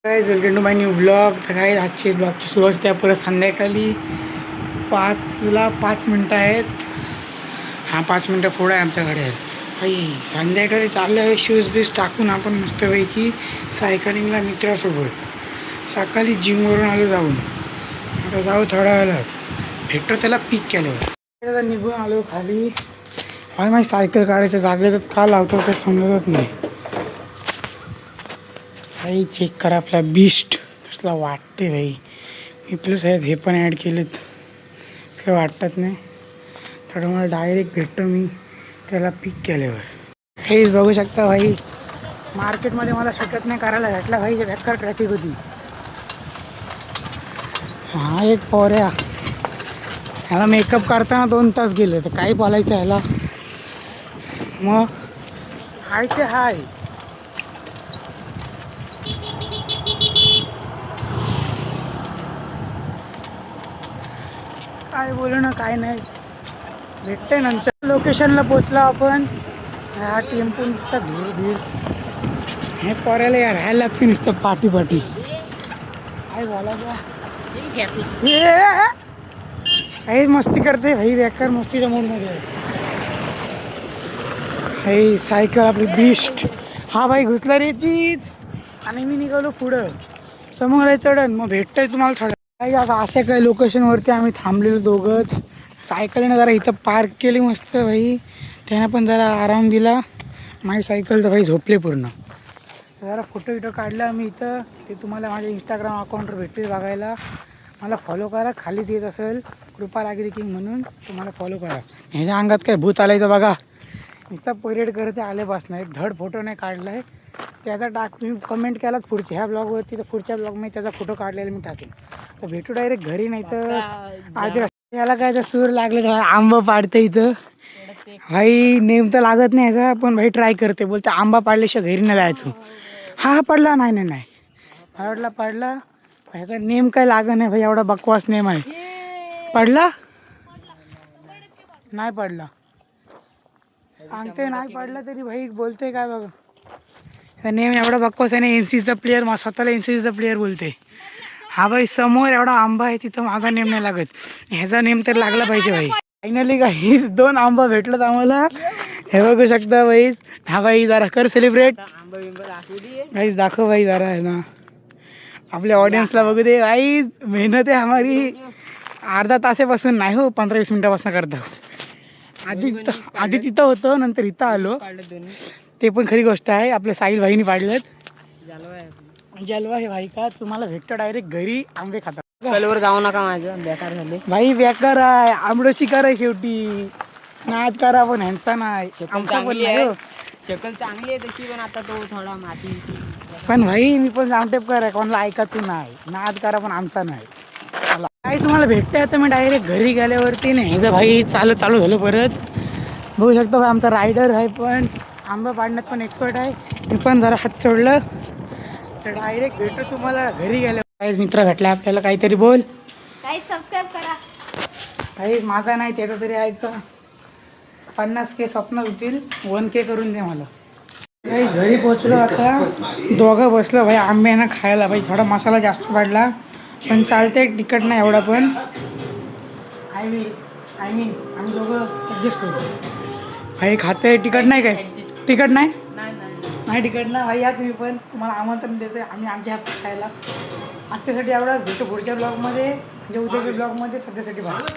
काय welcome to my new blog. तर काय आजची ब्लॉगची सुरुवात होते परत संध्याकाळी 5ला 5 मिनटं आहेत. हां 5 मिनटं पुढं आहे आमच्याकडे आहेत भाई. संध्याकाळी चाललं आहे शूज बीज टाकून आपण मस्तपैकी सायकलिंगला मित्रासोबत. सकाळी जिमवरून आलो जाऊन, आता जाऊ थोड्या वेळात भेटतो त्याला पिक केल्यावर. आता निघून आलो खाली. भाई माझी सायकल काढायच्या जागेत का लावतो काही समजत नाही भाई. चेक करा आपला बीस्ट कसला वाटते भाई. मी प्लस आहेत हे पण ॲड केलेत, काय वाटत नाही. तर मला डायरेक्ट भेटतो मी त्याला पिक केल्यावर. हेच बघू शकता भाई, मार्केटमध्ये मला शिकत नाही करायला भेटला भाई. बेकार ट्रॅफिक होती. हा एक पोऱ्या ह्याला मेकअप करताना 2 तास गेले, तर काही बोलायचं ह्याला. मग हाय ते हाय. काय बोलू ना काय नाही, भेटते नंतर. लोकेशनला पोचलो आपण. हा टेम्पो नुसतं धीर धीर. हे पोऱ्याला यार राहायला लागते नुसतं पाठी पाठी. काय बोलायचं काही मस्ती करते भाई, बेकार मस्तीच्या मूडमध्ये आहे. हे सायकल आपली बीस्ट. हा भाई घुसला रे तीच. आणि मी निघालो पुढं समोर आहे चढण. मग भेटतंय तुम्हाला थोडं काही. आता अशा काही लोकेशनवरती आम्ही थांबलेलो दोघंच. सायकलीनं जरा इथं पार्क केली मस्त भाई. त्यानं पण जरा आराम दिला. माझी सायकल तर भाई झोपले पूर्ण. जरा फोटो बिटो काढला आम्ही इथं. ते तुम्हाला माझ्या इंस्टाग्राम अकाउंटवर भेटतील बघायला. मला फॉलो करा, खालीच येत असेल कृपा लागली किंग म्हणून, तुम्हाला फॉलो करा. ह्याच्या अंगात काय भूत आलं इथं बघा. नुसता परेड करते आल्यापासून. एक धड फोटो नाही काढला आहे त्याचा. तुम्ही कमेंट केलात पुढच्या ह्या ब्लॉगवरती, तर पुढच्या ब्लॉगमध्ये त्याचा फोटो काढलेला मी टाकेन. तर भेटू डायरेक्ट घरी. नाही तर आधी याला काय तर सूर लागले तर आंबा पाडते इथं भाई. नेम तर लागत नाही ह्याचा, पण भाई ट्राय करते. बोलते आंबा पाडल्याशिवाय घरी नाही जायचो. हा पडला नाही नाही नाही मला वाटला पडला. ह्याचा नेम काय लागत नाही भाई, एवढा बकवास नेम आहे. पडला नाही पडला सांगते, नाही पडला तरी भाई बोलते काय बघा. नेम एवढा बकवास आहे ना. NCचा प्लेअर, स्वतःला NCचा प्लेअर बोलते. हा भाई समोर एवढा आंबा आहे तिथं माझा नेम नाही लागत. ह्याचा नेम तर लागला पाहिजे भाई. फायनली काहीच 2 आंबा भेटलं आम्हाला. हे बघू शकता भाई. हा भाई जरा कर सेलिब्रेट भाई, दाखव भाई जरा आहे ना आपल्या ऑडियन्सला बघू दे भाई. मेहनत आहे हमारी. अर्धा तासापासून नाही हो, 15-20 मिनिटापासून करतो. आधी तिथं होतो, नंतर इथं आलो. ते पण खरी गोष्ट आहे. आपल्या साहिल भाईनी पाडलेत. जलवा हे भाई का तुम्हाला भेटतो डायरेक्ट घरी. आंबे खातात. कलवर जाऊ नका, माझं बेकार झाले भाई. बेकार आहे आंबडं शिकार आहे शेवटी. नाद करा पण ह्यांचा नाही. आमचा पण नाही हो. शक्कल चांगली आहे तशी, पण आता तो थोडा माती. पण भाई मी पण जामटेप करा, कोणाला ऐकायचं नाही. नाद करा पण आमचा नाही. काही तुम्हाला भेटतंय आता मी डायरेक्ट घरी गेल्यावरती नाही. ह्याचं भाई चालू झालं परत. बघू शकतो भाई आमचा रायडर आहे, पण आंबा पाडण्यात पण एक्सपर्ट आहे. मी पण जरा हात सोडलं तर डायरेक्ट भेटतो तुम्हाला घरी गेल्या. काही मित्र भेटला आपल्याला. काहीतरी बोल. काही सबस्क्राईब करा. काही माझा नाही त्याचा तरी ऐका. 50K स्वप्न होतील, 1K करून दे मला. काही घरी पोचलो आता. दोघं बसलो भाई आंब्यानं खायला. भाई थोडा मसाला जास्त वाढला पण चालते, तिखट नाही एवढा. पण आय मीन आम्ही दोघं ॲडजस्ट करतो भाई. खाते तिखट नाही काय? तिखट नाही नाही तिखट ना भाई. या तुम्ही पण, तुम्हाला आमंत्रण देते आम्ही आमच्या हात खायला. आजच्यासाठी एवढाच. भेटू पुढच्या ब्लॉगमध्ये, म्हणजे उद्याच्या ब्लॉगमध्ये. सध्यासाठी बाय.